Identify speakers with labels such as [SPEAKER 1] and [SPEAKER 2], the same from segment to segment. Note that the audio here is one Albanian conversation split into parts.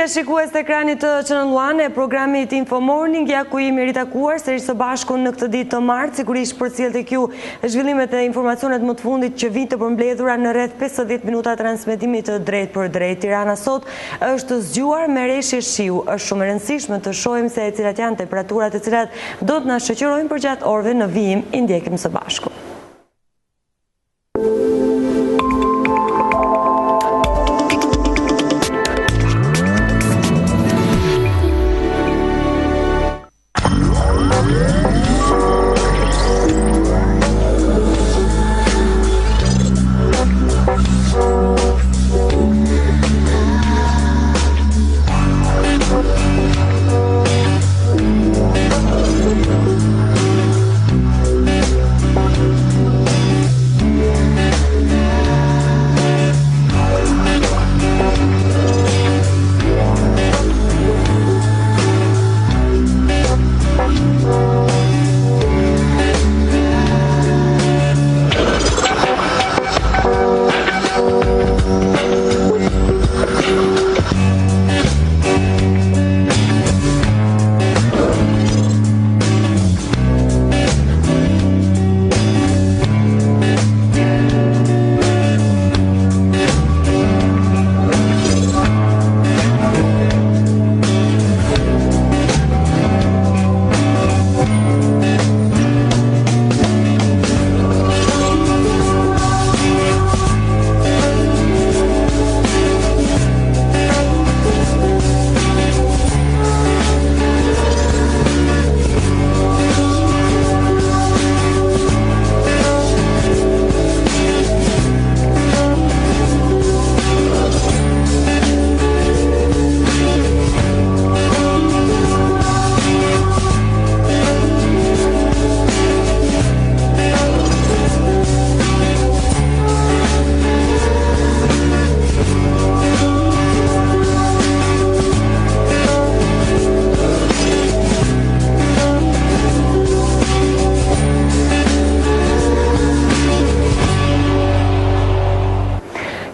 [SPEAKER 1] Përshëndetje shikues të ekranit të Channel One e programit Info Morning, ja ku jemi ritakuar sërish së bashku në këtë ditë të martë, sigurisht përcjell tek ju zhvillimet e informacionet më të fundit që vijnë të përmbledhura në rreth 50 minuta transmetimit të drejt për drejt. Tirana sot është zgjuar me reshje shiu. Është shumë e rëndësishme të shohim se cilat janë temperaturat të cilat do të na shoqërojnë përgjatë orëve në vijim. I ndjekim së bashku.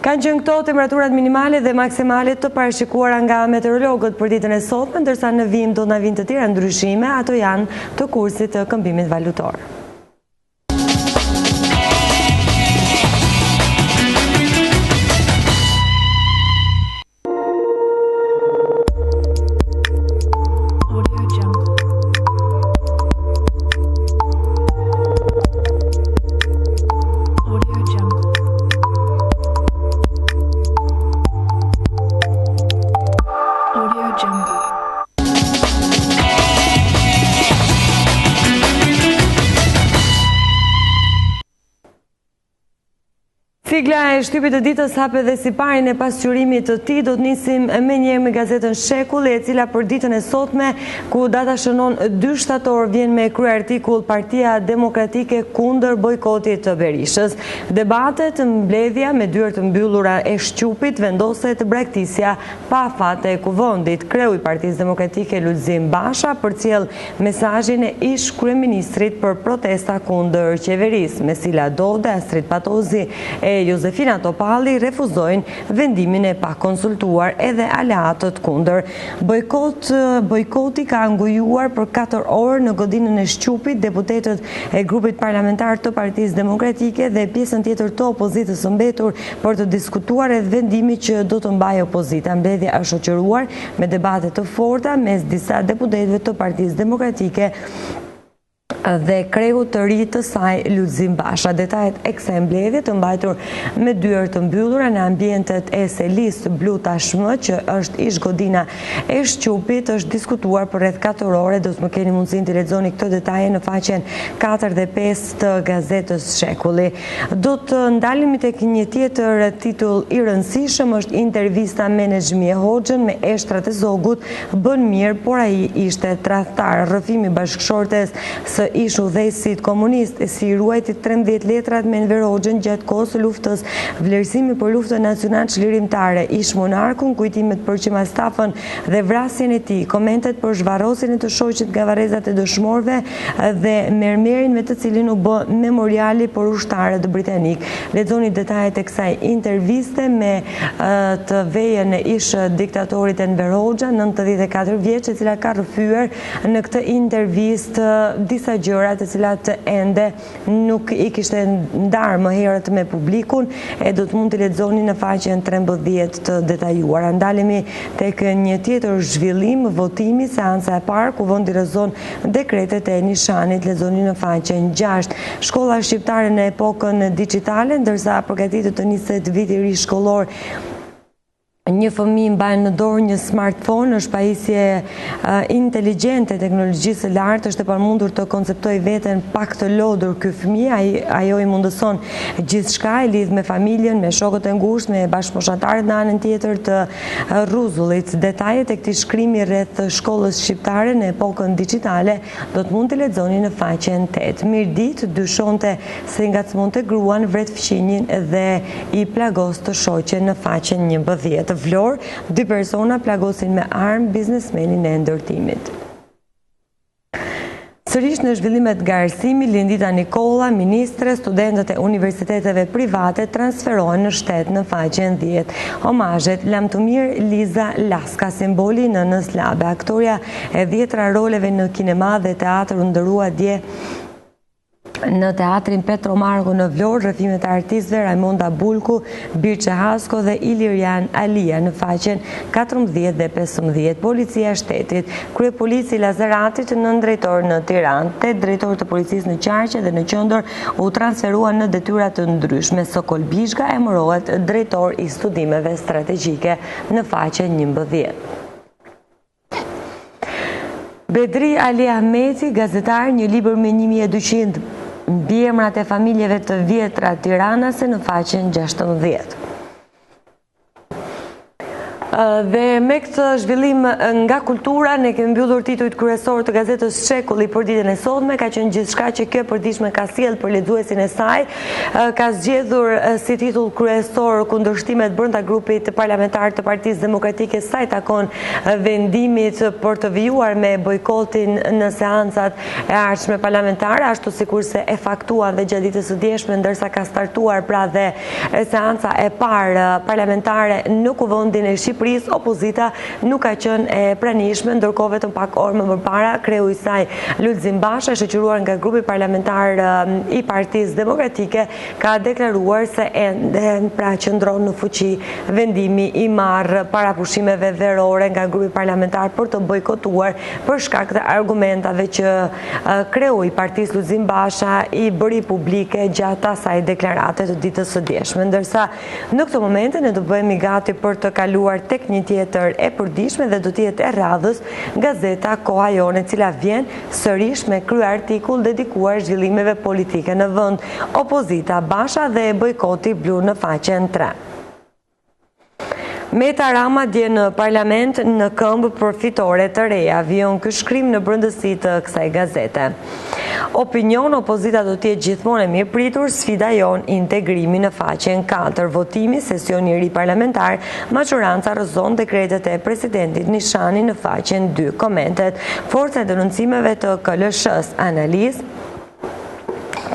[SPEAKER 1] Kanë qenë këto temperaturat minimale dhe maksimale të parashikuara nga meteorologët për ditën e sotme, ndërsa në vijim do na vinë të tjera ndryshime, ato janë të kursit të këmbimit valutor. Sigla e shtypit të ditës hape dhe siparin e pasqyrimit të tij. Do të nisim me njëherë me gazetën Shekull, e cila për ditën e sotme, ku data shënon 2 shtator, vjen me krye artikull Partia Demokratike kundër bojkotit të Berishës. Debatet, mbledhja me dyert të mbyllura e Shqupit, vendoset braktisja pa afate e kuvendit. Kreu i Partisë Demokratike Lulzim Basha përcjell mesazhin e ish kryeministrit për protesta kundër qeverisë. Mesila Dovde, Astrid Patozi e Josefina Topalli refuzojnë vendimin e pa konsultuar edhe aleatët kundër. Bojkoti ka ngujuar për 4 orë në godinën e Shqupit. Deputetët e grupit parlamentar të Partisë Demokratike dhe pjesën tjetër të opozitës së mbetur për të diskutuar edhe vendimin që do të mbajë opozita. Mbledhja është shoqëruar me debate të forta mes disa deputetëve të Partisë Demokratike dhe kreu të ri të saj Lulzim Basha. Detajet e kësaj mbledhje të mbajtur me dyert të mbyllura në ambientet e Selis Blu tashmë, që është ish godina e Shqupit, është diskutuar për rreth 4 ore. Do të më keni mundësinë të lexoni këto detaje në faqen 4 dhe 5 të gazetës Shekulli. Do të ndalemi tek një tjetër titull i rëndësishëm, është intervista me Nexhmie Hoxhën me eshtrat e Zogut. Bën mirë, por ai ishte tradhtar. Rrëfimi bashkëshortes së ish udhëheqësit komunist, si ruajti 13 letrat me Enver Hoxhën gjatë kohës së luftës, vlerësimi për luftën nacionale çlirimtare, ish monarkun, kujtimet për Qimastafën dhe vrasjen e tij, komentet për zhvarrosjen e të shoqit nga varrezat e dëshmorëve dhe mermerin me të cilin u bë memoriali për ushtarët britanik. Lexoni detajet e kësaj interviste me të vejën e ish diktatorit Enver Hoxha, 94 vjeç, e cila ka rrëfyer në këtë intervistë disa gjëra të cilat ende nuk i kishte ndarë më herët me publikun, e do të mund të lexoni në faqen 13 të detajuara. Ndalemi tek një tjetër zhvillim, votimi, seanca e parë ku vendi rrezon dekretet e nishanit, lexoni në faqen 6. Shkolla shqiptare në epokën digjitale, ndërsa përgatitet të niset viti ri shkollor. Një fëmijë mbajnë në dorë një smartphone, është pajisje inteligjente, teknologjisë së lartë, është e pamundur të konceptojë veten pak të lodhur ky fëmijë, ajo i mundëson gjithçka, i lidh me familjen, me shokët e ngushtë, me bashkëmoshatarët në anën tjetër të rruzullit. Detajet e këtij shkrimi rreth shkollës shqiptare në epokën digjitale do të mund të lexoni në faqen 8. Mirdit dyshonte se ngacmonte gruan, vret fëqinjin dhe i plagos të shoqen në faqen 11. Vlorë, 2 persona plagosin me armë biznesmenin e ndërtimit. Sërish në zhvillimet nga arsimi, Lindita Nikolla, ministre, studentët e universiteteve private transferohen në shtet në faqen 10. Omazhet, Lamtumir Liza Laska, simboli në Nëslabe, aktoria e 10 roleve në kinema dhe teatr u ndërua dje në teatrin Petro Margo në Vlorë, rrëfimet e artistëve Raimonda Bulku, Birçe Hasko dhe Ilirian Alia në faqen 14 dhe 15. Policia e shtetit, kryepolici Lazaratit në drejtor në Tiranë, 8 drejtorë të policisë në Qarqe dhe në Qendër u transferuan në detyra të ndryshme. Sokol Bizhga emërohet drejtor i studimeve strategjike në faqen 11. Bedri Ali Ahmeti, gazetar, një libër me 1200 mbiemrat e familjeve të vjetra tiranase në faqen 16. Dhe me këtë zhvillim nga kultura, ne kemi mbyllur titujt kryesor të gazetës Shekulli për ditën e sotme, ka qenë gjithçka që kjo përditshme ka sjellë për lexuesin e saj, ka zgjedhur si titull kryesor kundërshtimet brenda grupit parlamentar të Partisë Demokratike sa i takon vendimit për të vijuar me bojkotin në seancat e ardhshme parlamentare, ashtu sikurse e faktuan dhe gjatë ditës së djeshme, ndërsa ka startuar pra dhe seanca e parë parlamentare në Kuvendin e Shqipërisë. Opozita nuk ka qenë e pranishme, ndërkohë vetëm pak orë më parë kreu i saj Lulzim Basha, shoqëruar nga grupi parlamentar i Partisë Demokratike, ka deklaruar se pra qëndron në fuqi vendimi i marrë parapushimeve verore nga grupi parlamentar për të bojkotuar për shkak të argumentave që kreu i Partisë Lulzim Basha i bëri publike gjatë asaj deklarate të ditës së djeshme. Ndërsa në këtë moment ne do bëhemi gati për të kaluar tek një tjetër e përditshme dhe do të jetë e radhës gazeta Koha Jone, e cila vjen sërish me krye artikull dedikuar zhvillimeve politike në vend. Opozita, Basha dhe bojkoti blu në faqen 3. Meta Rama dje në parlament në këmbë për fitore të reja, vijon ky shkrim në brendësi të kësaj gazete. Opinion, opozita do t'jetë gjithmonë e mirë pritur, sfida jon integrimi në faqen 4. Votimi, sesioni i ri parlamentar, majoranca rrëzon dekretet e presidentit Nishani në faqen 2. Komentet, forca e denoncimeve të KLSH-s, analizë,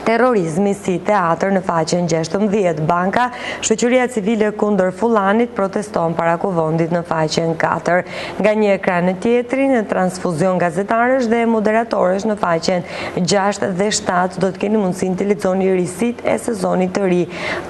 [SPEAKER 1] terrorizmi si teatr në faqen 16. Banka, shoqëria civile kundër Fullanit proteston para Kuvendit në faqen 4. Nga një ekran në tjetrin, transfuzion gazetarësh dhe moderatorësh në faqen 6 dhe 7 do të keni mundësinë të lexoni risit e sezonit të ri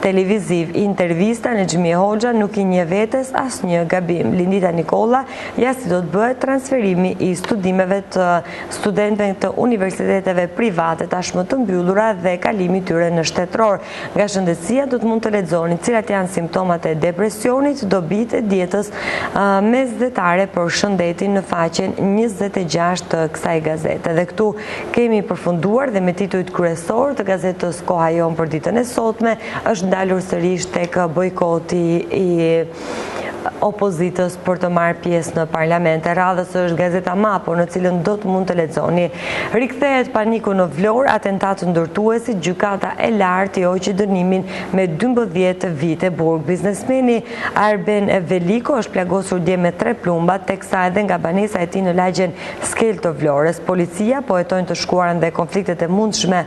[SPEAKER 1] televiziv. Intervista në Xhimi Hoxha nuk i njeh vetes asnjë gabim. Lindita Nikolla, ja si do të bëhet transferimi i studimeve të studentëve të universiteteve private tashmë të mbyllura dhe kalimi tyre në shtetëror. Nga shëndetësia do të mund të lexoni cilat janë simptomat e depresionit, dobitë e dietës mesdhetare për shëndetin në faqen 26 të kësaj gazete. Dhe këtu kemi përfunduar dhe me titujt kryesor të gazetës Koha Jon për ditën e sotme, është ndalur sërish tek bojkoti i opozitës për të marrë pjesë në parlament. E radhës është gazeta Mapo, në cilën do të mund të lexoni. Rikthehet paniku në Vlorë, atentat ndërtuesi, gjykata e lartë i hoqi dënimin me 12 vite burg. Biznesmeni Arben Veliko është plagosur dje me 3 plumba, teksa edhe nga banesa e tij në lagjen Skel të Vlorës. Policia po hetojnë të shkuarën dhe konfliktet e mundshme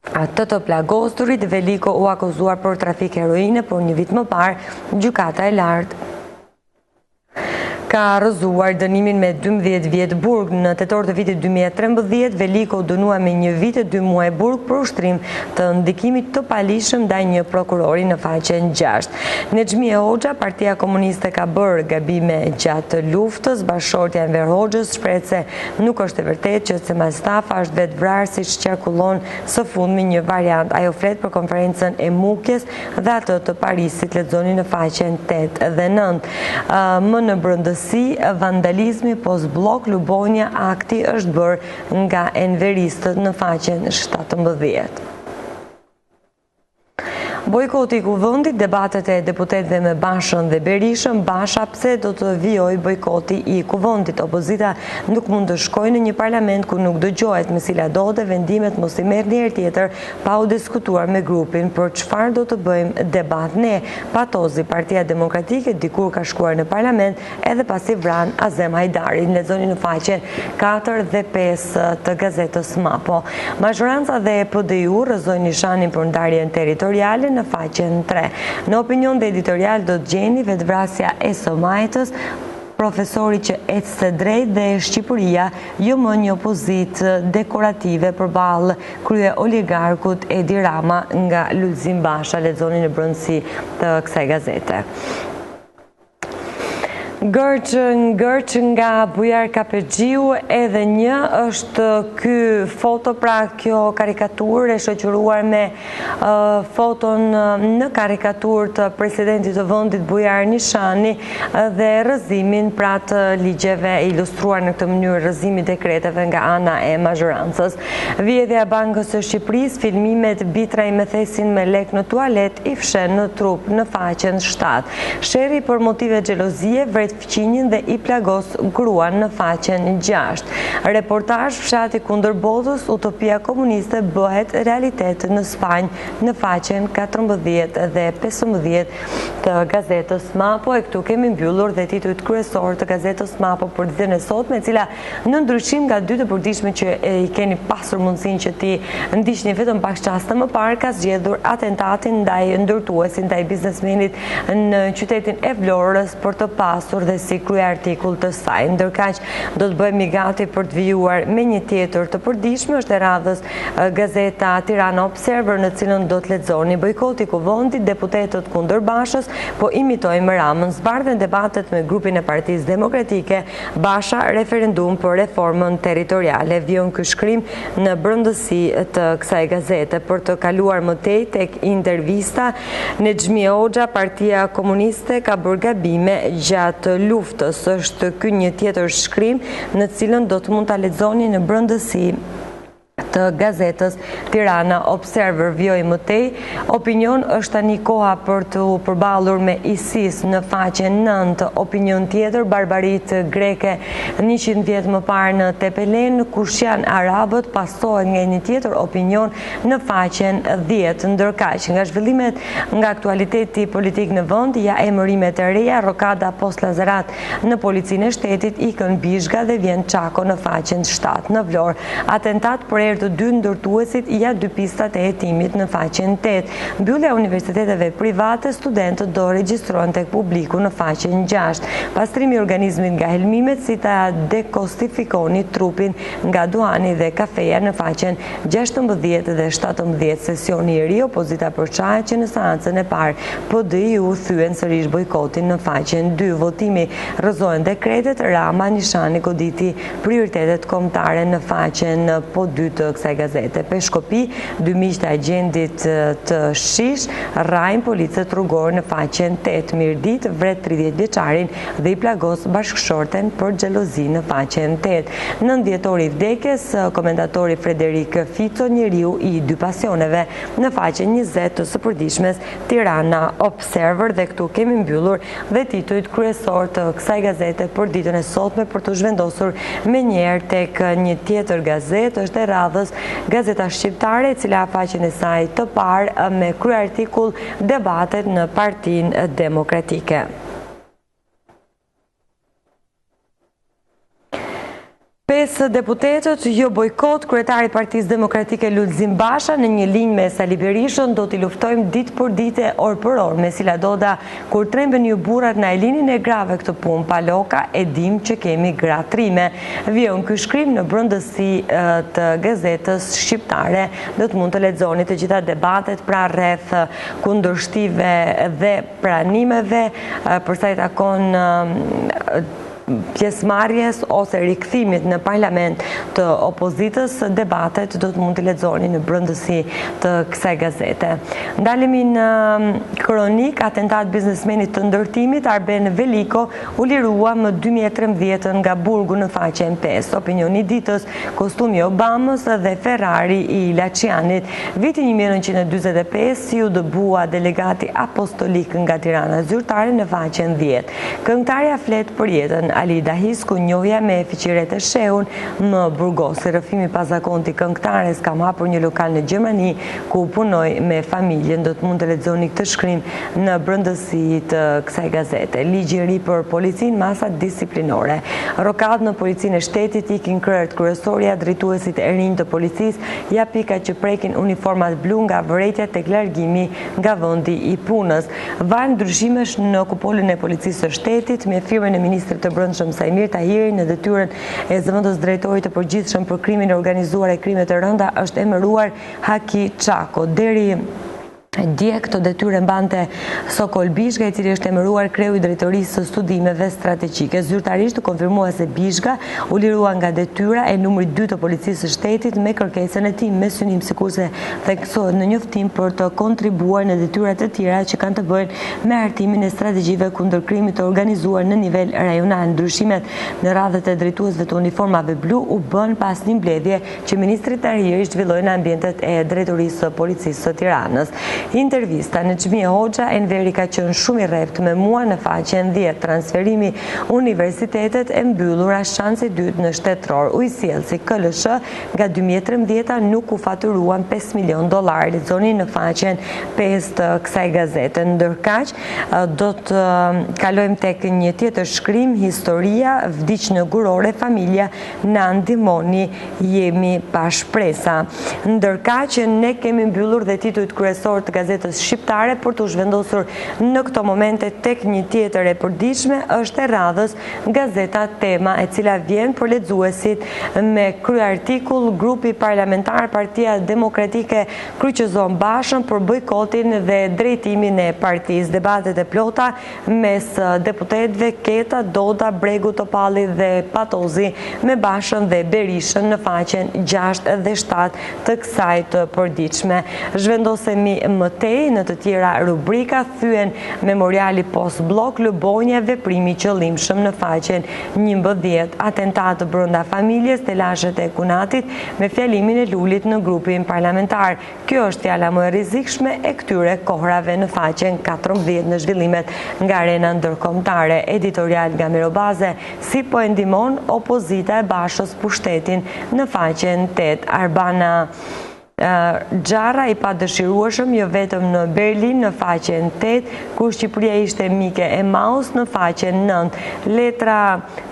[SPEAKER 1] të plagosturit. Veliko u akuzuar për trafik heroine, por një vit më parë gjykata e lartë ka rrëzuar dënimin me 12 vjet burg. Në tetor të vitit 2013, Veliko dënua me 1 vit e 2 muaj burg për ushtrim të ndikimit të palishëm ndaj një prokurori në faqen 6. Nexhmi Hoxha, Partia Komuniste ka bërë gabime gjatë luftës. Bashortja Enver Hoxhës shprehet se nuk është e vërtetë që Semastafa është vetë vrarë, siç qarkullon së fundmi një variant. Ajo flet për konferencën e Mukjes dhe atë të Parisit, lexoni në faqen 8 dhe 9. Më në brendësi vandalizmi post-blok Lubonja, akti është bërë nga enveristët në faqen 17. Bojkoti i kuvendit, debatet e deputetëve me Bashën dhe Berishën. Basha pse do të vijojë bojkoti i kuvendit. Opozita nuk mund të shkojë në një parlament ku nuk dëgjohet, me cila do të vendimet mos i merr një herë tjetër pa u diskutuar me grupin për çfarë do të bëjmë debat ne. Patozi, Partia Demokratike dikur ka shkuar në parlament edhe pasi vran Azem Hajdarin. Lexoni në faqen 4 dhe 5 të gazetës Mapo. Mazhoranca dhe PDU rrëzojnë nishanin për ndarjen territoriale në faqen 3. Në opinion dhe editorial do të gjeni vetvrasja e Somajtës, profesori që ecë drejt dhe Shqipëria jo më një opozitë dekorative përballë krye oligarkut Edi Rama nga Lulzim Basha. Lexoni në brendësi të kësaj gazete. Gërç nga Bujar Kapexhiu, edhe një është ky foto, pra kjo karikaturë e shoqëruar me foton në karikaturë të presidentit të vendit Bujar Nishani dhe rrëzimin pra të ligjeve, ilustruar në këtë mënyrë rrëzimi dekreteve nga ana e mazhorancës. Vjedhja e Bankës së Shqipërisë, filmimet Bitra i me thesin me lek në tualet i fshen në trup në faqen 7. Sherri për motive xhelozie fqinjin dhe i plagos gruan në faqen 6. Reportazh fshati kundër botës, utopia komuniste bëhet realitet në Spanjë në faqen 14 dhe 15 të gazetës Mapo. E këtu kemi mbyllur dhe titujt kryesor të gazetës Mapo për ditën e sotme, e cila në ndryshim nga dy të përditshme që i keni pasur mundësinë që ti ndiqni vetëm pak çaste më parë, ka zgjedhur atentatin ndaj ndërtuesit, ndaj biznesmenit në qytetin e Vlorës për të pasur dhe si krye artikull të saj. Ndërkaq do të bëhemi gati për të vijuar me një tjetër të përditshme, është e radhës gazeta Tirana Observer, në cilën do të lexoni bojkoti i kuvendit, deputetët kundër Bashës po imitojnë Ramën, zbardhen debatet me grupin e Partisë Demokratike, Basha referendum për reformën territoriale. Vjen ky shkrim në brendësi të kësaj gazete. Për të kaluar më tej tek intervista, Nexhmi Hoxha, Partia Komuniste ka bërë gabime gjatë luftës, është ky një tjetër shkrim në cilën do të mund ta lexoni në brendësi të gazetës Tirana Observer. Vjoj më tej, opinion është tani koha për të përballur me ISIS në faqen 9. Opinion tjetër, barbarit greke 100 vjet më parë në Tepelen, kush janë arabët, pasohet nga një tjetër opinion në faqen 10. Ndërkaq, nga zhvillimet nga aktualiteti politik në vend, ja emërimet e reja, rokada post Lazarat në policinë e shtetit, ikën Bizhga dhe vjen Çako në faqen 7. Në Vlorë, atentat për të dy ndërtuesit, ja dy pistat e hetimit në faqen 8. Mbyllja e universiteteve private, studentët do regjistrohen tek publiku në faqen 6. Pastrimi i organizmit nga helmimet, si ta dekostifikoni trupin nga duhani dhe kafeja në faqen 16 dhe 17. Sesioni i ri, opozita përçahet që në seancën e parë PDI-u thyen sërish bojkotin në faqen 2. Votimi rrëzohen dekretet, Rama Nishani goditi prioritetet kombëtare në faqen po 2 të kësaj gazete. Pe Shkopi, 2 miq të agjendit të Shish rrajnë policët rrugor në faqen 8. Mirdit vret 30 vjeçarin dhe i plagos bashkëshorten për xhelozi në faqen 8. 9 vjetori i vdekjes, komentatori Frederik Fico, njeriu i 2 pasioneve, në faqen 20 të së përditshmes Tirana Observer, dhe këtu kemi mbyllur dhe titujt kryesor të kësaj gazete për ditën e sotme, për të zhvendosur me njerë tek një tjetër gazet, është e radhës Gazeta Shqiptare, e cila faqen e saj të parë me kryartikull debatet në Partinë Demokratike. 5 deputetët jo bojkot, kryetari i Partisë Demokratike Lulzim Basha në një linjë me Sali Berishën: do t'i luftojmë ditë për dite, orë për orë, me Siladoda, kur tremben ju burrat na e linin e grave këtë punë pa loka, e dim që kemi gratrime. Vion ky shkrim në brendësi të gazetës shqiptare. Do të mund të lexoni të gjitha debatet pra rreth kundërshtive dhe pranimeve për sa i takon pjesëmarrjes ose rikthimit në parlament të opozitës. Debatet do të mund të lexoni në brendësi të kësaj gazete. Ndalemi në kronik. Atentat biznesmenit të ndërtimit Arben Veliko u lirua më 2013 nga burgu në faqen 5. Opinioni i ditës: kostumi Obamës dhe Ferrari i Laçianit. Viti 1945 si u dëbua delegati apostolik nga Tirana zyrtare në faqen 10. Këngëtarja flet për jetën. Ali Dahisku, njohja me fiqiret e shehun, më burgosi. Rrëfimi pazakonti këngëtares: kam hapur një lokal në Gjermani ku punoj me familjen. Do të mund të lexoni këtë shkrim në brendësi të kësaj gazete. Ligji i ri për policinë, masat disiplinore. Rokat në policinë e shtetit, ikin krerët kryesorja, drejtuesit e rinj të policisë, ja pikat që prekin uniformat blu nga vërejtja tek largimi nga vendi i punës. Vajnë ndryshimesh në kupolën e policisë së shtetit, me firmën e ministrit të brendshëm Sajmir Tahiri në detyrën e zëvendës drejtorit të përgjithshëm për krimin e organizuar e krimet e rënda është emëruar Haki Çako. Deri dje këtë detyrë mbante Sokol Bishga, i cili është emëruar kreu i drejtorisë së studimeve strategjike. Zyrtarisht konfirmua se Bishga u lirua nga detyra e numrit 2 të policisë së shtetit me kërkesën e tij me synim sikurse theksohet në njoftim për të kontribuar në detyrat e tjera që kanë të bëjnë me hartimin e strategjive kundër krimit të organizuar në nivel rajonal. Ndryshimet në radhët e drejtuesve të uniformave blu u bën pas një mbledhje që ministri Tahiri zhvilloi në ambientet e drejtorisë së policisë së Tiranës. Intervista në Xhmie Hoxha: Enveri ka qenë shumë i rrept me mua në faqen 10. Transferimi universitetet e mbyllura, shansi i dytë në shtetror. U i sjell si KLSH nga 2013 nuk u faturuan $5 milion. Lexoni në faqen 5 të kësaj gazete. Ndërkaq do të kalojmë tek një tjetër shkrim: historia vdiq në gurore, familja na ndihmoni, jemi pa shpresa. Ndërkaq ne kemi mbyllur dhe titujt kryesor të gazetës shqiptare për të zhvendosur në këto momente tek një tjetër e përditshme, është e radhës Gazeta Tema, e cila vjen për lexuesit me kryartikull: grupi parlamentar Partia Demokratike kryqëzon Bashën për bojkotin dhe drejtimin e partisë. Debatet e plota mes deputetëve Keta, Doda, Bregu, Topalli dhe Patozi me Bashën dhe Berishën në faqen 6 dhe 7 të kësaj të përditshme. Zhvendosemi më tej në të tjera rubrika. Thyen memoriali post blok Lubonja, veprimi qëllimshëm në faqen 11. Atentat brenda familjes, telashet e Kunatit me fjalimin e Lulit në grupin parlamentar. Kjo është fjala më e rrezikshme e këtyre kohrave në faqen 14 në zhvillimet nga arena ndërkombëtare. Editorial nga Mirobaze: si po e ndihmon opozita e Bashës pushtetin në faqen 8. Arbana Xharra i padëshirueshëm jo vetëm në Berlin në faqen 8, kur Shqipëria ishte mike e Maus në faqen 9. Letra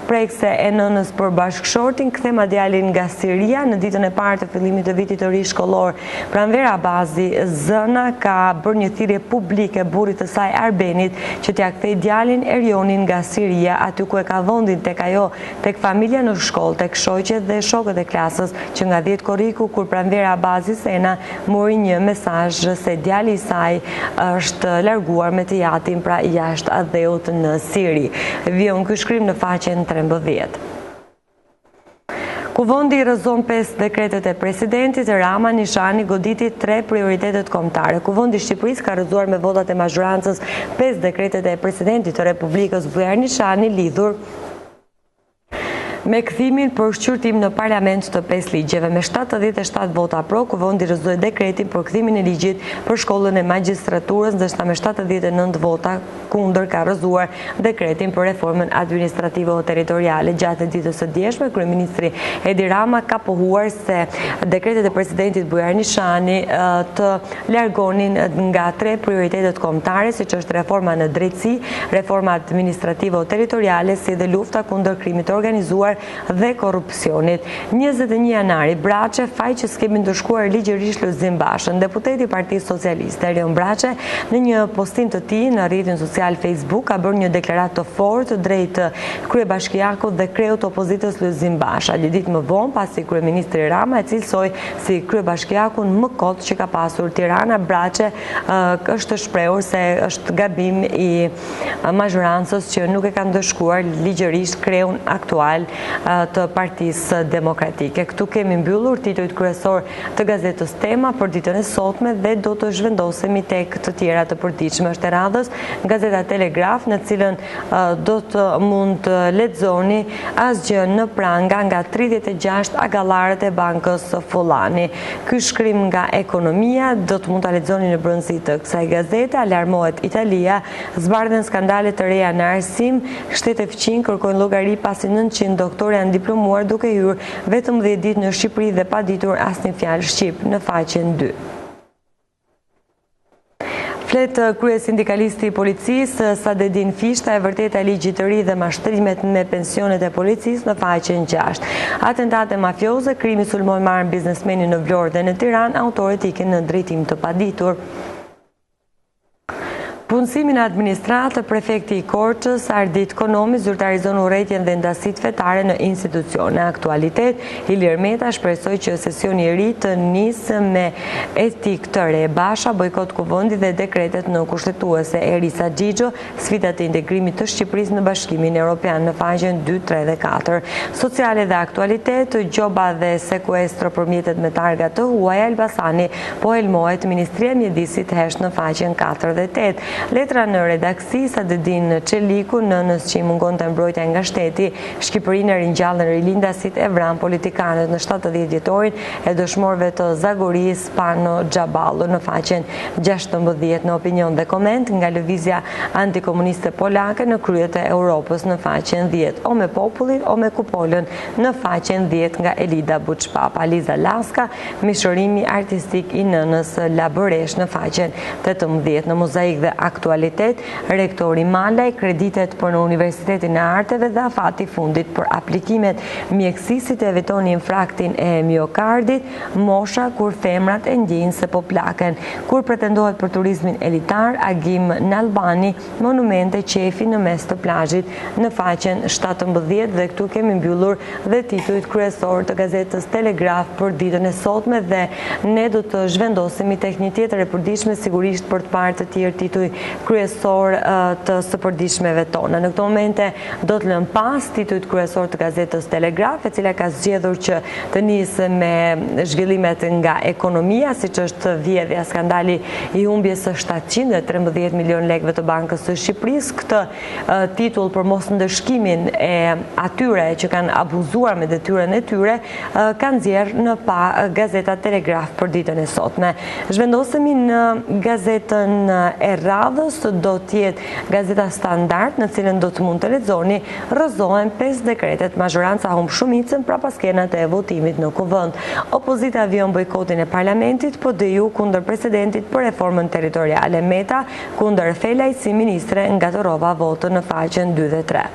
[SPEAKER 1] prekse e nënës për bashkëshortin: kthema djalin nga Siria në ditën e parë të fillimit të vitit të ri shkollor. Pranvera Abazi Zëna ka bërë një thirrje publike burrit të saj Arbenit që t'ia kthej djalin Erionin nga Siria, aty ku e ka vendin tek ajo, tek familja në shkollë, tek shoqet dhe shokët e klasës, që nga 10 korriku, kur pranvera Abazi Sena mori një mesazh se djali i saj është larguar me të jatin, pra jashtë adheut në Siri. Vion ky shkrim në faqen 13. Kuvendi rrëzon 5 dekretet e presidentit, Rama nishani goditi 3 prioritetet kombëtare. Kuvendi i Shqipërisë ka rrëzuar me votat e mazhorancës 5 dekretet e presidentit të Republikës Bujar Nishani lidhur me kthimin për shqyrtim në parlament të 5 ligjeve. Me 77 vota pro, Kuvendi rrëzoi dekretin për kthimin e ligjit për shkollën e magjistraturës, ndërsa me 79 vota kundër ka rrëzuar dekretin për reformën administrative o territoriale. Gjatë ditës së djeshme, kryeministri Edi Rama ka pohuar se dekretet e presidentit Bujar Nishani të largonin nga 3 prioritetet kombëtare, siç është reforma në drejtësi, reforma administrative o territoriale, si dhe lufta kundër krimit të organizuar dhe korrupsionit. 21 janari, Braçe faj që s'kemi ndëshkuar ligjërisht Lulzim Bashën. Deputeti i Partisë Socialiste Erion Braçe në një postim të tij në rrjetin social Facebook ka bërë një deklaratë të fortë drejt kryebashkiakut dhe kreut të opozitës Lulzim Basha. Një ditë më vonë, pasi kryeministri Rama e cilësoi si kryebashkiakun më kot që ka pasur Tirana, Braçe është shprehur se është gabim i mazhorancës që nuk e ka ndëshkuar ligjërisht kreun aktual të Partisë Demokratike. Këtu kemi mbyllur titujt kryesor të gazetës Tema për ditën e sotme dhe do të zhvendosemi tek të tjera të përditshme. Është e radhës gazeta Telegraf, në cilën do të mund të lexoni asgjë në pranga nga 36 agallarët e bankës Fullani. Ky shkrim nga Ekonomia do të mund ta lexoni në brendësi të kësaj gazete. Alarmohet Italia, zbardhen skandale të reja në arsim, shtetet fqin kërkojnë llogari pasi 900 doktorë janë diplomuar duke hyrë vetëm 10 ditë në Shqipëri dhe pa ditur asnjë fjalë shqip në faqen 2. Flet kryesindikalisti i policisë Sadedin Fishta e vërteta e ligjit të ri dhe mashtrimet me pensionet e policisë në faqen 6. Atentate mafioze, krimi sulmoi marrën biznesmenin në Vlorë dhe në Tiranë, autorët ikin në drejtim të paditur. Punësimin administratë, prefekti i Korçës, Ardit Konomi, zyrtarizon urrëtitjen dhe ndasit fetare në institucione. Aktualitet, Ilir Meta shpresoi që sesioni i ri të nisë me etik të re. Basha, bojkot Kuvendi dhe dekretet në kushtetuese. Erisa Xhixho, sfidat e integrimit të Shqipërisë në Bashkimin Evropian në faqen 2, 3 dhe 4. Sociale dhe aktualitet, gjoba dhe sekuestro për mjetet me targa të huaja, Elbasani po helmohet, Ministria e Mjedisit hesh në faqen 4 dhe 8. Letra në redaksi, Sadedin Çeliku, nënës që i mungon të mbrojtja nga shteti, Shqipërinë e ringjallën rilindasit e vran politikanët në 70 vjetorin e dëshmorëve të Zagorisë Pano Xhaballu në faqen 16 në opinion dhe koment nga lëvizja antikomuniste polake në kryet e Europës në faqen 10, o me popullin o me kupolën në faqen 10 nga Elida Buçpapa. Liza Laska, mishërimi artistik i nënës Labëresh në faqen 18 në mozaik dhe aktualitet, rektori Malaj, kreditet për në Universitetin e Arteve dhe afati fundit për aplikimet mjekësisit e vetoni infraktin e miokardit, mosha kur femrat e ndjejnë se po plaken, kur pretendohet për turizmin elitar, agim në Albani, monumente qefi në mes të plazhit në faqen 17 dhe këtu kemi mbyllur dhe titujt kryesor të gazetës Telegraf për ditën e sotme dhe ne do të zhvendosemi tek një tjetër e përditshme sigurisht për të parë të tjerë tituj kryesor të së përditshmeve tona. Në këto momente do të lëm pas titujt kryesor të gazetës Telegraf, e cila ka zgjedhur që të nisë me zhvillimet nga ekonomia, siç është vjedhja, skandali i humbjes së 713 milion lekëve të Bankës së Shqipërisë. Këtë titull për mos ndëshkimin e atyre që kanë abuzuar me detyrën e tyre kanë nxjerrë në pa gazeta Telegraf për ditën e sotme. Zhvendosemi në gazetën e radhës, do tjetë gazeta Standard, në cilën do të mund të lexoni, rrëzohen 5 dekretet, mazhoranca humb shumicën prapa skenat e votimit në Kuvend. Opozita vion bojkotin e parlamentit, PDU kundër presidentit për reformën territoriale. Meta kundër Felaj si ministre ngatërova votën në faqen 2 dhe 3.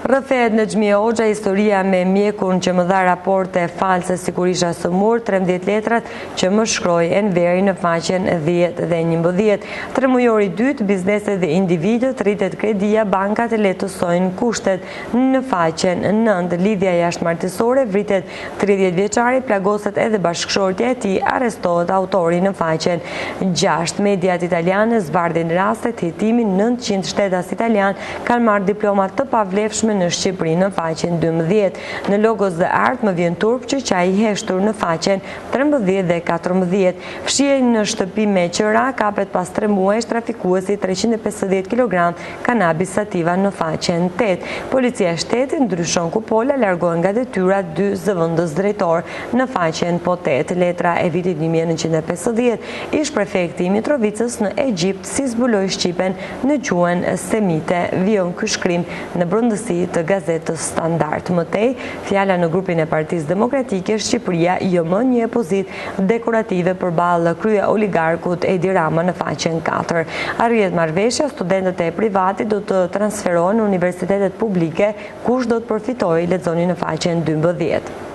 [SPEAKER 1] Rrëfehet në Xhmie Hoxha, historia me mjekun që më dha raporte false si Kurisha Sëmur, 13 letrat që më shkroi Enveri në faqen 10 dhe 11. 3 mujori 2, bizneset dhe individët, rritet kredia, bankat e letësojnë kushtet në faqen 9. Lidhja jashtëmartësore, vritet 30 vjeçari, plagoset edhe bashkëshortja e tij, arrestohet autori në faqen 6. Mediat italiane zbardhin rastet, hetimin 900 shtetas italian kanë marrë diplomat të pavlefshme përdiqme në Shqipëri në faqen 12. Në logos dhe art më vjen turp që qaj i heshtur në faqen 13 dhe 14. Fshije në shtëpi me qëra kapet pas 3 muajsh trafikuesi 350 kg kanabis sativa në faqen 8. Policia e shtetit ndryshon kupola largohen nga detyra 2 zëvendës drejtor në faqen 8. Letra e vitit 1950 ish prefekti i Mitrovicës në Egjipt si zbuloi Shqipen në gjuhën semite. Vion ky shkrim në brendësi të gazetës Standard. Mëtej, fjala në grupin e Partisë Demokratike Shqipëria jo më një pozit dekorative përballë krye oligarkut Edi Rama në faqen 4. Arrihet marrëveshja, studentët e privatit do të transferohen në universitetet publike, kush do të përfitojë, lexoni në faqen 12.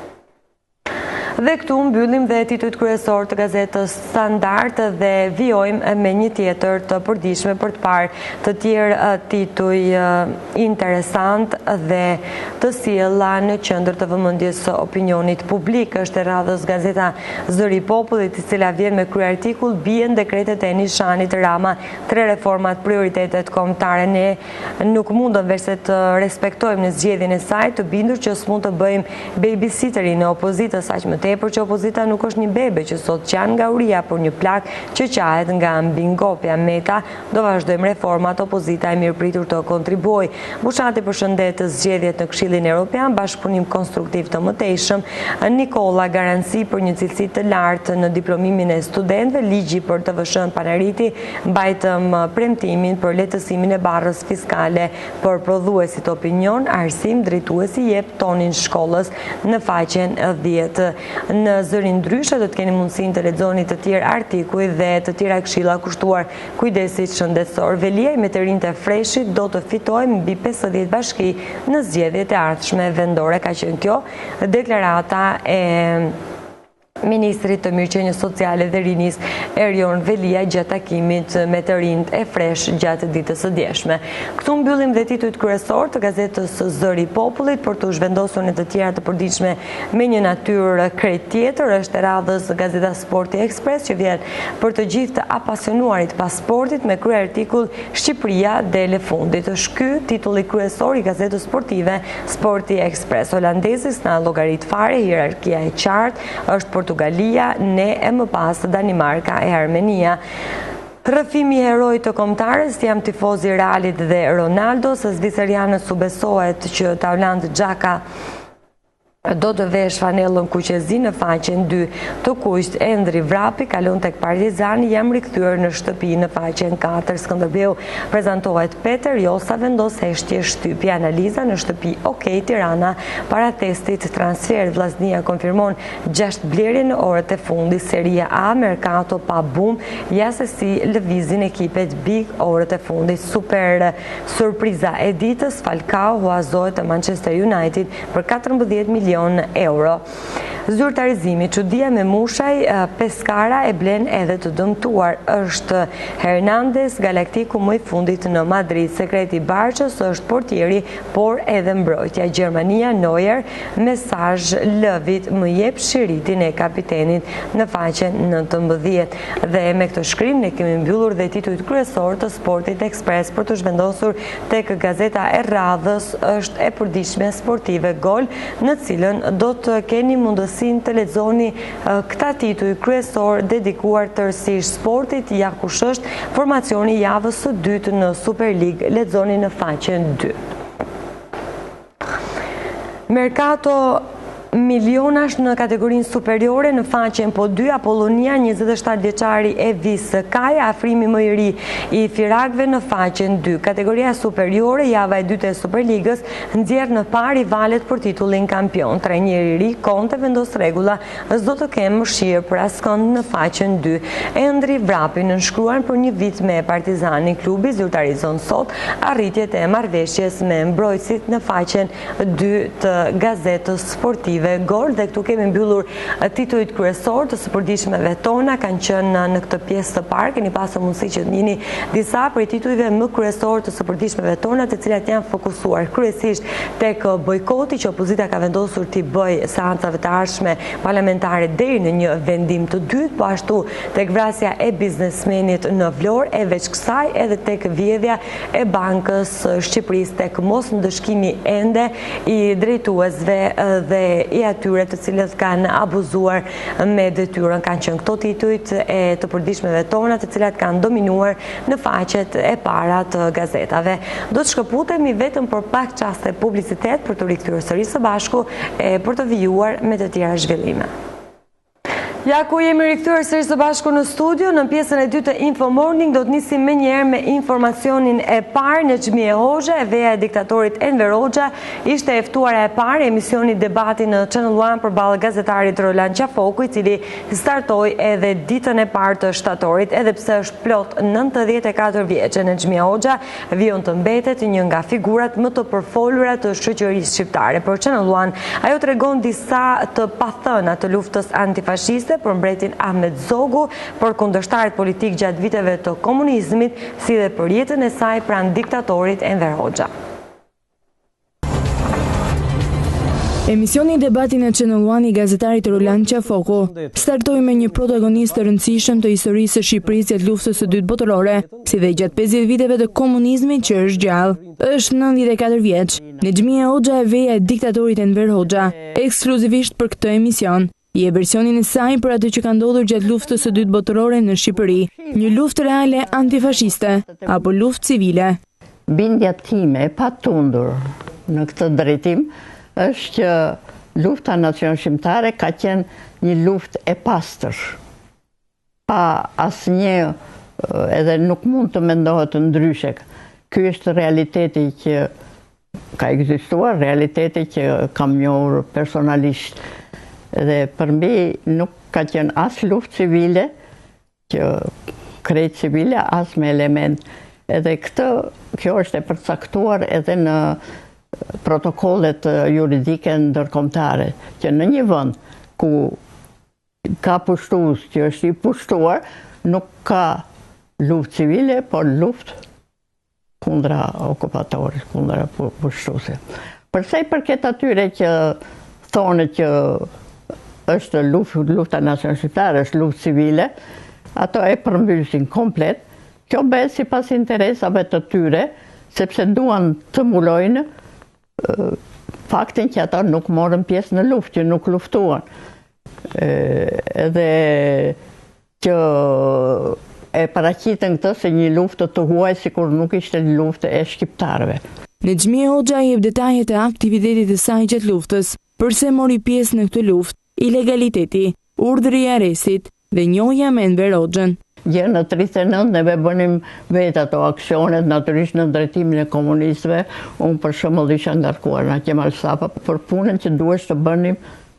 [SPEAKER 1] Dhe këtu mbyllim dhe titujt kryesor të gazetës Standard dhe vijojmë me një tjetër të përditshme për të parë të tjerë tituj interesant dhe të sjella në qendër të vëmendjes së opinionit publik. Është e radhës gazeta Zëri i Popullit, e cila vjen me kryertikull bien dekretet e Nishanit Rama, 3 reformat prioritetet kombëtare. Ne nuk mundëm verse të respektojmë në zgjedhjen e saj, të bindur që s'mund të bëjmë babysitteri në opozitës, aq më tepër që opozita nuk është një bebe që sot qanë nga uria, por një plak që qahet nga mbingopja. Meta do vazhdojmë reformat, opozita e mirëpritur të kontribuoj. Bushati përshëndet zgjedhjet në Këshillin Evropian, bashkëpunim konstruktiv të mëtejshëm. Nikola garanci për një cilësi të lartë në diplomimin e studentëve, ligji për të TVSH-n panariti, mbajtëm premtimin për lehtësimin e barrës fiskale për prodhuesit. Opinion, arsim drejtuesi jep tonin shkollës në faqen 10. Në Zërin Ndryshe do të keni mundësinë të lexoni të tjerë artikuj dhe të tjera këshilla kushtuar kujdesit shëndetësor. Velia i Meterin të Freshit do të fitojë mbi 50 bashki në zgjedhjet e ardhshme vendore. Ka qenë kjo deklarata e Ministrit të Mirëqenies Sociale dhe Rinis Erion Velia gjatë takimit me të rinjt e Fresh gjatë ditës së djeshme. Këtu mbyllim dhe titujt kryesor të gazetës Zëri i Popullit për të zhvendosur në të tjera të përditshme me një natyrë krejt tjetër. Është e radhës gazeta Sporti Ekspres që vjen për të gjithë të apasionuarit pas sportit me kryertikull Shqipëria dele fundit. Është ky titulli kryesor i gazetës sportive Sporti Ekspres. Holandezis na llogarit fare, hierarkia e qartë është Portugalia, ne e më pas Danimarka e Armenia. Rrëfimi i heroit të kombëtarës, jam tifoz i Realit dhe Ronaldo, së zvicerianës u besohet që Taulant Xhaka do të vesh fanellën kuqezi në faqen 2 të kuqt. Endri Vrapi kalon tek Partizani, jam rikthyer në shtëpi në faqen 4. Skënderbeu prezantohet Peter Josa vendos heshtje shtypje. Analiza në shtëpi Okej Tirana para testit transfer. Vllaznia konfirmon 6 blerje në orët e fundit. Seria A, Mercato pa bum, ja se si lëvizin ekipet big orët e fundit. Super surpriza e ditës, Falcao huazohet te Manchester United për 14 milion euro. Zyrtarizimi, çudia me Mushaj, Peskara e blen edhe të dëmtuar. Është Hernandez, Galaktiku më i fundit në Madrid. Sekreti i Barçës është portieri, por edhe mbrojtja. Gjermania, Neuer, mesazh lëvit, më jep shiritin e kapitenit në faqen 19. Dhe me këtë shkrim ne kemi mbyllur dhe titujt kryesor të Sportit Ekspres për të zhvendosur tek gazeta e radhës. Është e përditshme sportive Gol, në cilën do të keni mundësinë të lexoni këta tituj kryesor dedikuar tërësisht sportit. Ja kush është formacioni i javës së dytë në Super League, lexoni në faqen 2. Mercato milionash në kategorinë superiore në faqen po 2. Apollonia, 27 vjeçari e vis Kaja, afrimi më i ri i firakëve në faqen 2. Kategoria superiore, java e dytë e Superligës, nxjerr në parë rivalet për titullin kampion. Trajneri i ri Conte vendos rregulla, s'do të kemë mëshirë për askënd në faqen 2. Endri Vrapi nënshkruan për një vit me Partizani. Klubi zyrtarizon sot arritjet e marrëveshjes me mbrojtësit në faqen 2 të gazetës sportive dhe gol, dhe këtu kemi mbyllur titujt kryesor të së përditshmeve tona, kanë qenë në këtë pjesë të parë, keni pasur mundësi që të njihni disa prej titujve më kryesor të së përditshmeve tona, të cilat janë fokusuar kryesisht tek bojkoti që opozita ka vendosur t'i bëj seancave të ardhshme parlamentare deri në një vendim të dytë, po ashtu tek vrasja e biznesmenit në Vlorë, e veç kësaj edhe tek vjedhja e Bankës Shqipërisë, tek mos ndëshkimi ende i drejtuesve dhe i atyre të cilët kanë abuzuar me detyrën. Kanë qenë këto titujt e të përditshmeve tona, të cilat kanë dominuar në faqet e para të gazetave. Do të shkëputemi vetëm për pak çaste publicitet për të rikthyer sërish së bashku e për të vijuar me të tjera zhvillime. Ja ku jemi rikthyer sërish së bashku në studio, në pjesën e dytë të Info Morning do të nisim menjëherë me informacionin e parë. Nexhmie Hoxha, e veja e diktatorit Enver Hoxha, ishte e ftuara e parë e emisionit debati në Channel One përballë gazetarit Roland Qafoku, i cili startoi edhe ditën e parë të shtatorit, edhe pse është plot 94 vjeçë. Nexhmie Hoxha vijon të mbetet një nga figurat më të përfolura të shoqërisë shqiptare. Për Channel One, ajo tregon disa të pathëna të luftës antifashiste për mbretin Ahmet Zogu, për kundërshtarët politik gjatë viteve të komunizmit, si dhe për jetën e saj pranë diktatorit Enver Hoxha.
[SPEAKER 2] Emisioni debati në Channel One i gazetarit Roland Qafoku startoi me një protagonist të rëndësishëm të historisë së Shqipërisë gjatë luftës së dytë botërore, si dhe gjatë 50 viteve të komunizmit që është gjallë. Është 94 vjeç. Nexhmie Hoxha, e veja e diktatorit Enver Hoxha, ekskluzivisht për këtë emision je versionin e saj për atë që ka ndodhur gjatë luftës së dytë botërore në Shqipëri, një luftë reale antifashiste apo luftë civile.
[SPEAKER 3] Bindja time e patundur në këtë drejtim është që lufta nacion shqiptare ka qenë një luftë e pastër. Pa asnjë, edhe nuk mund të mendohet ndryshe. Ky është realiteti që ka ekzistuar, realiteti që kam njohur personalisht. Dhe për mbi nuk ka qenë as luftë civile, që krejt civile, as me element. Edhe kjo është e përcaktuar edhe në protokollet juridike ndërkombëtare, që në një vend ku ka pushtues që është i pushtuar, nuk ka luftë civile, por luftë kundra okupatorit, kundra pushtuese. Përsa i përket atyre që thonë që është lufta nacion shqiptare, është luftë civile, ato e përmbylsin komplet. Kjo bëhet sipas interesave të tyre, sepse duan të mbulojnë faktin që ata nuk morën pjesë në luftë, që nuk luftuan. Edhe që e paraqiten këtë se një luftë të huaj, sikur nuk ishte një luftë e shqiptarëve.
[SPEAKER 2] Nexhmie Hoxha jep detajet e aktivitetit të saj gjatë luftës, pse mori pjesë në këtë luftë, ilegaliteti, urdhri i arrestit dhe njohja me Enver Hoxhën.
[SPEAKER 3] Gjë në 39 neve bënim vetë ato aksionet, natyrisht në drejtimin e komunistëve. Unë për shembull isha ngarkuar në Kemal Sapa për punën që duhesh të bënim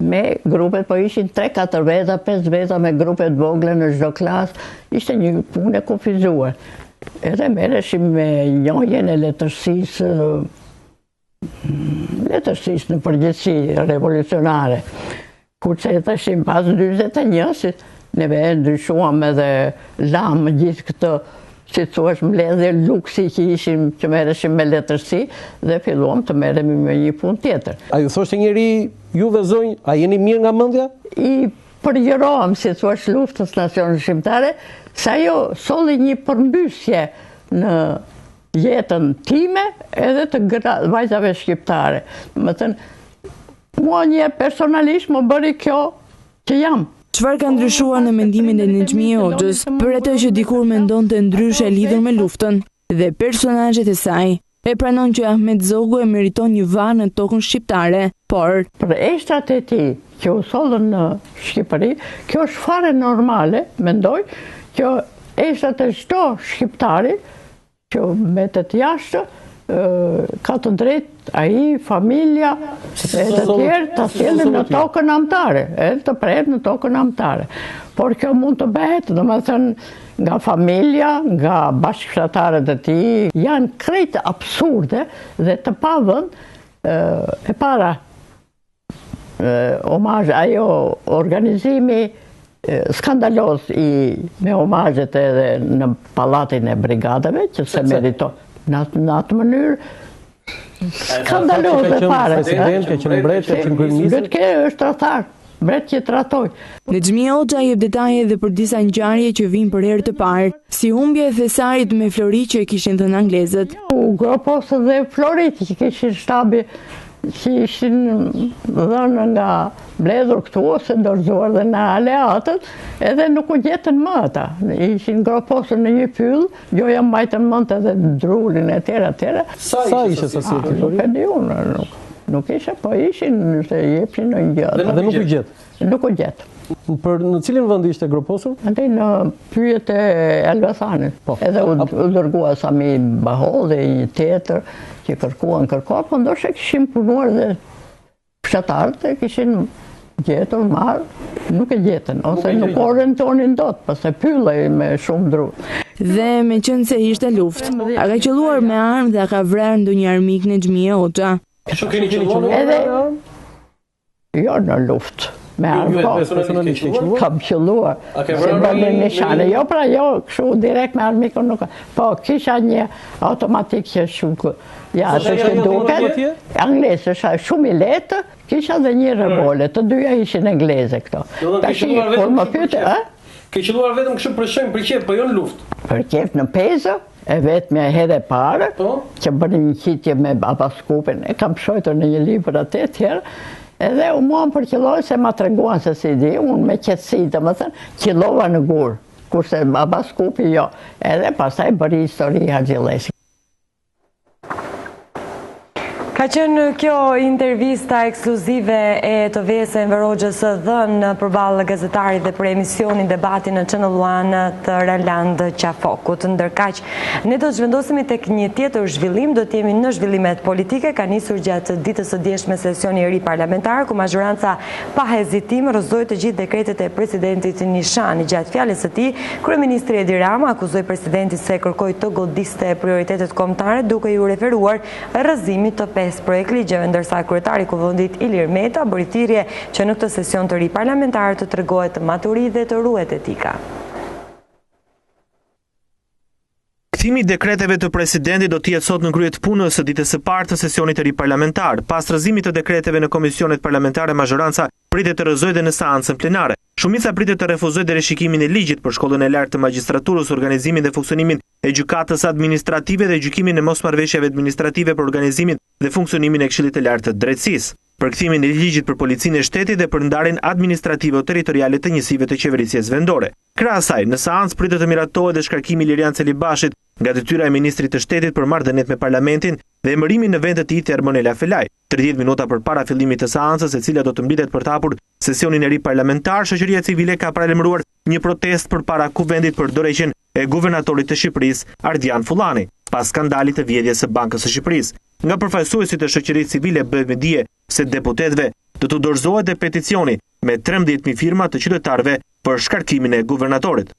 [SPEAKER 3] me grupet, po ishin 3-4 veta, 5 veta me grupet vogla në çdo klasë. Ishte një punë e kufizuar. Edhe merreshim me njohjen e letërsisë në përgjithësi revolucionare. Kurse tashim pas 41, neve ndryshuam edhe lamë gjithë këtë, si thua, mbledhje luksi që ishim, që merreshim me letërsi dhe filluam të merremi me një punë tjetër.
[SPEAKER 4] A ju thoshte njëri, juve zonjë, a jeni mirë nga mendja?
[SPEAKER 3] I përgjërohem, si thua, luftës nacion shqiptare, se ajo solli një përmbysje në jetën time edhe të vajzave shqiptare. Më thënë, mua një personalisht më bëri kjo që jam.
[SPEAKER 2] Çfarë ka ndryshuar në mendimin e Nexhmie Hoxhës për atë që dikur mendonte ndryshe lidhur me luftën dhe personazhet e saj? E pranon që Ahmet Zogu e meriton një varr në tokën shqiptare, por
[SPEAKER 3] për eshtrat e tij që u sollën në Shqipëri, kjo është fare normale, mendoj, që eshtrat e çdo shqiptari që mbetet jashtë ka të drejtë ai, familja e të tjerë të sjellin në tokën anëtare, të prehet në tokën anëtare. Por kjo mund të bëhet, domethënë, nga familja, nga bashkëfshatarët e tij, janë krejt absurde dhe të pavën. E para, omazh, ajo organizimi skandaloz me omazhet edhe në Pallatin e Brigadave, që se merito në atë mënyrë skandaloze fare.
[SPEAKER 4] President, ka qenë mbret, ka qenë kryeminist.
[SPEAKER 3] Kjo është tradhtar, mbret që tratoj.
[SPEAKER 2] Nexhmia Hoxha jep detaje edhe për disa ngjarje që vijnë për herë të parë, si humbja e thesarit me Flori që e kishin thënë anglezët.
[SPEAKER 3] Groposë dhe Florit që kishin shtabi që ishin dhënë nga mbledhur këtu ose dorëzuar dhe në aleatët, edhe nuk u gjetën më ata. Ishin groposur në një pyll, joja mbajtën mend edhe drurin e tjera.
[SPEAKER 4] Sa ishte sasia e
[SPEAKER 3] Nuk e di unë, nuk ishe, po ishin se jepshin në një gjë.
[SPEAKER 4] Dhe nuk u gjet.
[SPEAKER 3] Nuk u gjet.
[SPEAKER 4] Në cilin vend ishte groposur?
[SPEAKER 3] Ante në pyjet e Elbasanit. Edhe u dërgua Sami Baho dhe një tjetër që kërkuan, po ndoshta kishin punuar dhe fshatarët e kishin gjetur, marrë, nuk e gjetën, ose nuk orientonin dot, pse pyllej me shumë dru.
[SPEAKER 2] Dhe me qenë se ishte luftë, a ka qelluar me armë dhe a ka vrarë ndonjë armik në Nexhmia Hoxha?
[SPEAKER 4] Keni qelluar
[SPEAKER 3] edhe jo në luftë. Me armë, kam qelluar, se bënë nishane, jo pra jo, kështu direkt me armikun nuk, po kisha një automatik që shumë, ja, të që duket, anglesë, shumë i letë, kisha dhe një revolet, të dyja ishin angleze këto.
[SPEAKER 4] Ke qelluar vetëm kështu për shemb, për qef, po jo në luftë?
[SPEAKER 3] Për qef në pezë, e vetëmja herë e parë, që bënë një qitje me Abaskupin, e kam shojtur në një libër atë tjerë, edhe u mua më përqilloj se ma treguan se si di, unë me qetësi të më thënë, qillova në gurë, kurse Abaskupi jo, edhe pastaj bëri histori Haxhillesi.
[SPEAKER 1] Ka qenë kjo intervista ekskluzive e të vese Enver Hoxhës dhënë përballë gazetarit dhe për emisionin debati në Channel One të Roland Qafokut. Ndërkaq, ne do të zhvendosemi tek një tjetër zhvillim, do të jemi në zhvillimet politike. Ka nisur gjatë ditës së djeshme sesioni i ri parlamentar, ku mazhoranca pa hezitim rrëzoi të gjithë dekretet e presidentit Nishani. Gjatë fjalës së tij, kryeministri Edi Rama akuzoi presidentin se kërkoi të godiste prioritetet kombëtare, duke ju referuar rrëzimit të projekt ligjeve, ndërsa kryetari i Kuvendit Ilir Meta bëri thirrje që në këtë sesion të ri parlamentar të tregohet maturi dhe të ruhet etika.
[SPEAKER 5] Kthimi i dekreteve të presidentit do të jetë sot në krye të punës së ditës së parë të sesionit të ri parlamentar. Pas rrëzimit të dekreteve në komisionet parlamentare, mazhoranca pritet të rrëzojë dhe në seancën plenare. Shumica pritet të refuzojë dhe rishikimin e ligjit për shkollën e lartë të magjistraturës, organizimin dhe funksionimin e gjykatës administrative dhe gjykimin e mosmarrëveshjeve administrative për organizimin dhe funksionimin e Këshillit të Lartë të Drejtësisë, për kthimin e ligjit për policinë e shtetit dhe për ndarjen administrative o territoriale të njësive të qeverisjes vendore. Krahas asaj, në seancë pritet të miratohet dhe shkarkimi i Lirian Celibashit nga detyra e ministrit të shtetit për marrëdhëniet me parlamentin dhe emërimi në vend të tij të Ermonela Felaj. 30 minuta përpara fillimit të seancës, e cila do të mbitet për të hapur sesionin e ri parlamentar, shoqëria civile ka paralajmëruar një protestë përpara kuvendit për dorëheqjen e guvernatorit të Shqipërisë, Ardian Fullani, pas skandalit të vjedhjes së Bankës së Shqipërisë. Nga përfaqësuesit e shoqërisë civile bëhet me dije se deputetëve do të dorëzohet dhe peticioni me 13.000 firma të qytetarëve për shkarkimin e guvernatorit.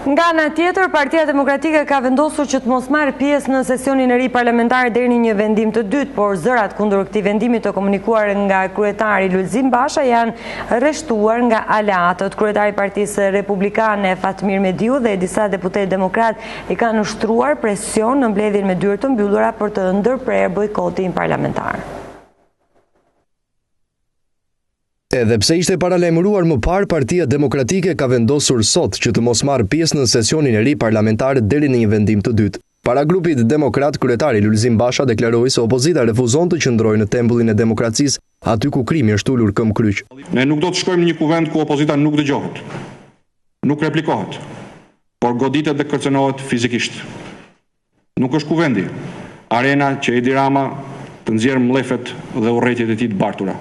[SPEAKER 1] Nga ana tjetër, Partia Demokratike ka vendosur që të mos marrë pjesë në sesionin e ri parlamentar deri në një vendim të dytë, por zërat kundër këtij vendimi të komunikuar nga kryetari Lulzim Basha janë rreshtuar nga aleatët. Kryetari i Partisë Republikane Fatmir Mediu dhe disa deputetë demokrat i kanë ushtruar presion në mbledhjen me dyert të mbyllura për të ndërprerë bojkotin parlamentar.
[SPEAKER 6] Edhe pse ishte paralajmëruar më parë, Partia Demokratike ka vendosur sot që të mos marrë pjesë në sesionin e ri parlamentar deri në një vendim të dytë. Para grupit demokrat, kryetari Lulzim Basha deklaroi se opozita refuzon të qëndrojë në tempullin e demokracisë, aty ku krimi është ulur këmbë kryq.
[SPEAKER 7] Ne nuk do të shkojmë në një kuvend ku opozita nuk dëgjohet, nuk replikohet, por goditet dhe kërcënohet fizikisht. Nuk është kuvendi, arena që Edi Rama të nxjerrë mllefet dhe urrëtiet e tij të bartura.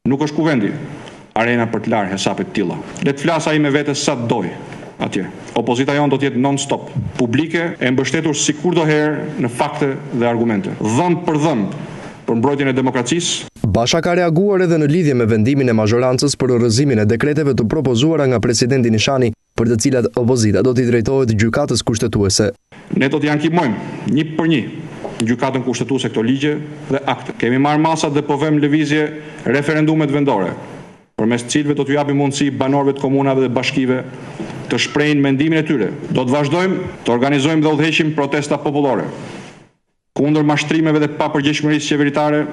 [SPEAKER 7] Nuk është kuvendi, arena për të larë hesapet tilla. Le të flas ai me vetes sa doj atje. Opozita jonë do të jetë non-stop, publike e mbështetur sikurdo herë në fakte dhe argumente. Dhëmb për dhëmb për mbrojtjen e demokracisë.
[SPEAKER 6] Basha ka reaguar edhe në lidhje me vendimin e mazhorancës për rrëzimin e dekreteve të propozuara nga presidenti Nishani, për të cilat opozita do t'i drejtohet gjykatës kushtetuese.
[SPEAKER 7] Ne do t'i ankimojmë një për një në gjykatën kushtetuese këto ligje dhe akte. Kemi marrë masat dhe po vëmë lëvizje referendumet vendore, përmes cilëve do t'u japim mundësi banorëve të komunave dhe bashkive të shprehin mendimin e tyre. Do të vazhdojmë të organizojmë dhe udhëheqim protesta popullore kundër mashtrimeve dhe papërgjegjshmërisë qeveritare,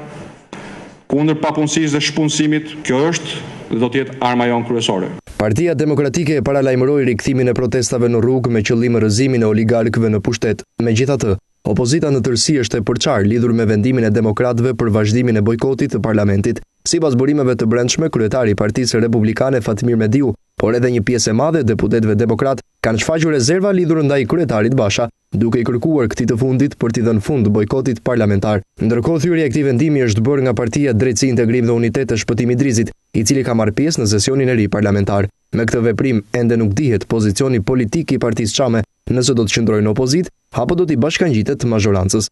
[SPEAKER 7] kundër papunësisë dhe shpunësimit. Kjo është dhe do të jetë arma jonë kryesore.
[SPEAKER 6] Partia Demokratike e paralajmëroi rikthimin e protestave në rrugë me qëllim rrëzimin e oligarkëve në pushtet. Megjithatë, opozita në tërësi është e përçarë lidhur me vendimin e demokratëve për vazhdimin e bojkotit të parlamentit. Sipas burimeve të brendshme, kryetari i Partisë Republikane Fatimir Mediu, por edhe një pjesë e madhe e deputetëve demokrat kanë shfaqur rezerva lidhur ndaj kryetarit Basha, duke i kërkuar këtij të fundit për t'i dhënë fund bojkotit parlamentar. Ndërkohë, thyrja e këtij vendimi është bërë nga Partia Drejtësi, Integrim dhe Unitet të Shpëtimit Drizit, i cili ka marrë pjesë në sesionin e ri parlamentar. Me këtë veprim ende nuk dihet pozicioni politik i Partisë Çame, nëse do të qëndrojë në opozitë apo do t'i bashkangjitet mazhorancës.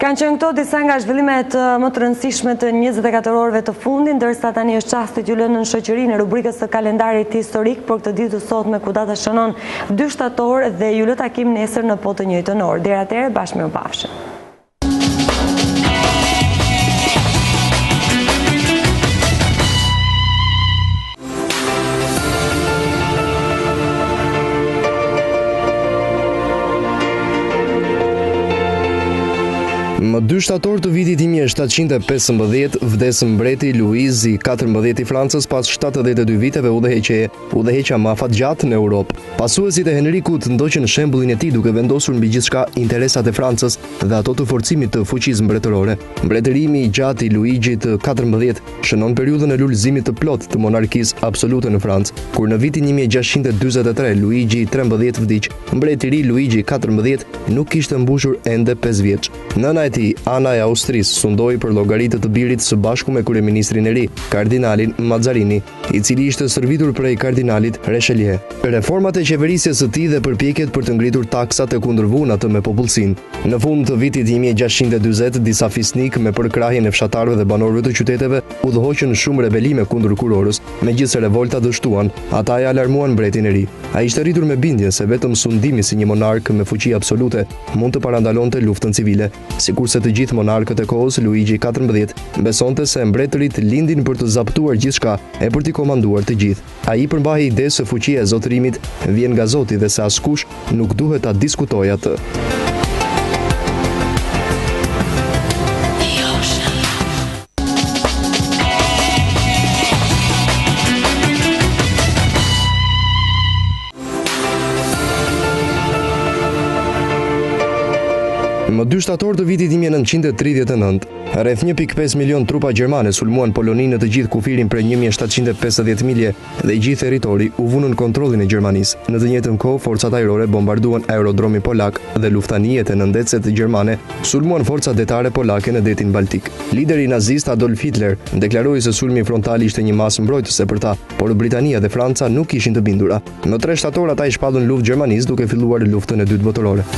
[SPEAKER 1] Kanë qenë këto disa nga zhvillimet më të rëndësishme të 24 orëve të fundit, ndërsa tani është çasti t'ju lënë në shoqërinë e rubrikës së kalendarit historik për këtë ditë të sotme ku data shënon 2 shtator dhe ju lë takim nesër në po të njëjtën orë. Deri atëherë, bashkëmirëpafshim.
[SPEAKER 6] Më 2 shtator të vitit 1715 vdes mbreti Luiz i 14 i Francës pas 72 viteve udhëheqjeje, udhëheqja më afatgjatë në Europë. Pasuesit e Henrikut ndoqën shembullin e tij duke vendosur mbi gjithçka interesat e Francës dhe ato të forcimit të fuqisë mbretërore. Mbretërimi i gjatë i Luigjit të 14 shënon periudhën e lulëzimit të plotë të monarkisë absolute në Francë, kur në vitin 1643 Luigi i 13 vdiq. Mbreti i ri Luigi i 14 nuk kishte mbushur ende 5 vjeç. Nëna e tij, Ana e Austrisë, sundoi për llogaritë të birit së bashku me kryeministrin e ri, kardinalin Mazarini, i cili ishte stërvitur prej kardinalit Richelieu. Reformat e qeverisjes së tij dhe përpjekjet për të ngritur taksat e kundërvuan atë me popullsinë. Në fund të vitit 1640, disa fisnik me përkrahjen e fshatarëve dhe banorëve të qyteteve udhëhoqën shumë rebelime kundër kurorës, megjithëse revolta dështuan, ata e alarmuan mbretin e ri. Ai ishte rritur me bindjen se vetëm sundimi si një monark me fuqi absolute mund të parandalonte luftën civile. Sikurse të gjithë monarkët e kohës, Luigi i 14 besonte se mbretërit lindin për të zaptuar gjithçka e për t'i komanduar të gjithë. Ai përmbahej idesë se fuqia e zotërimit vjen nga Zoti dhe se askush nuk duhet ta diskutojë atë. Më 2 shtator të vitit 1939, rreth 1.5 milion trupa gjermane sulmuan Poloninë në të gjithë kufirin prej 1750 milje dhe i gjithë territori u vënë në kontrollin e Gjermanisë. Në të njëjtën kohë, forcat ajrore bombarduan aerodromin polak dhe luftanijet e nëndecet gjermane sulmuan forcat detare polake në detin Baltik. Lideri nazist Adolf Hitler deklaroi se sulmi frontal ishte një masë mbrojtëse për ta, por Britania dhe Franca nuk ishin të bindura. Në 3 shtator ata i shpallën luftë Gjermanisë duke filluar luftën e dytë botërore.